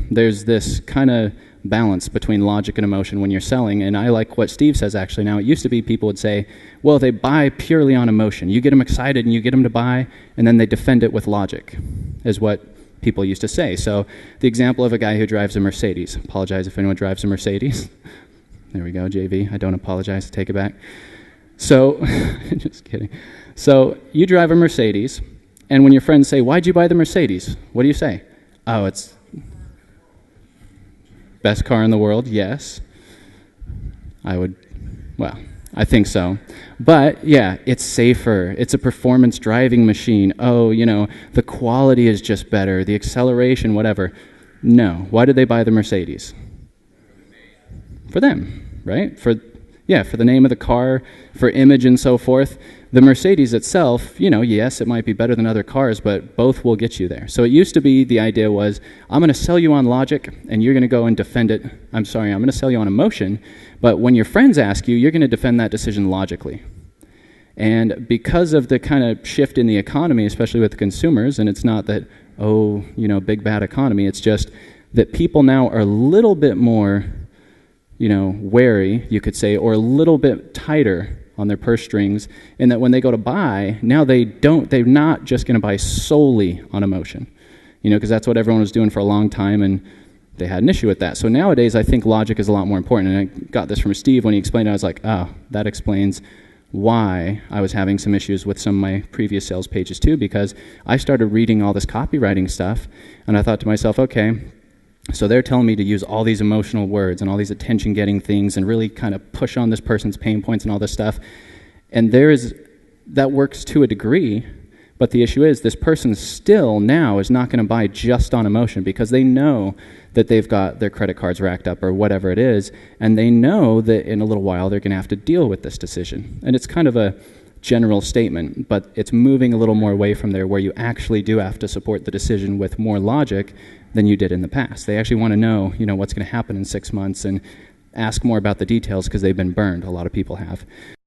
There's this kind of balance between logic and emotion when you're selling, and I like what Steve says actually now. It used to be people would say, well, they buy purely on emotion. You get them excited and you get them to buy, and then they defend it with logic, is what people used to say. So the example of a guy who drives a Mercedes. Apologize if anyone drives a Mercedes. There we go, JV. I don't apologize. Take it back. So, just kidding. So you drive a Mercedes, and when your friends say, why'd you buy the Mercedes? What do you say? Oh, it's best car in the world, yes. I think so. But yeah, it's safer. It's a performance driving machine. Oh, the quality is just better, the acceleration, whatever. No. Why did they buy the Mercedes? For them, right? For the name of the car, for image and so forth. The Mercedes itself, yes, it might be better than other cars, but both will get you there. So it used to be, the idea was, I'm going to sell you on logic, and you're going to go and defend it. I'm going to sell you on emotion, but when your friends ask you, you're going to defend that decision logically. And because of the kind of shift in the economy, especially with the consumers, and it's not that, big bad economy, it's just that people now are a little bit more, wary, you could say, or a little bit tighter on their purse strings, in that when they go to buy, now they're not just going to buy solely on emotion, because that's what everyone was doing for a long time, and they had an issue with that. So nowadays, I think logic is a lot more important, and I got this from Steve when he explained it. I was like, oh, that explains why I was having some issues with some of my previous sales pages too, because I started reading all this copywriting stuff, and I thought to myself, okay, so they're telling me to use all these emotional words and all these attention-getting things and really kind of push on this person's pain points and all this stuff. And that works to a degree, but the issue is this person still now is not going to buy just on emotion, because they know that they've got their credit cards racked up or whatever it is, and they know that in a little while they're going to have to deal with this decision. And it's kind of a general statement, but it's moving a little more away from there, where you actually do have to support the decision with more logic than you did in the past. They actually want to know, what's going to happen in 6 months, and ask more about the details because they've been burned. A lot of people have.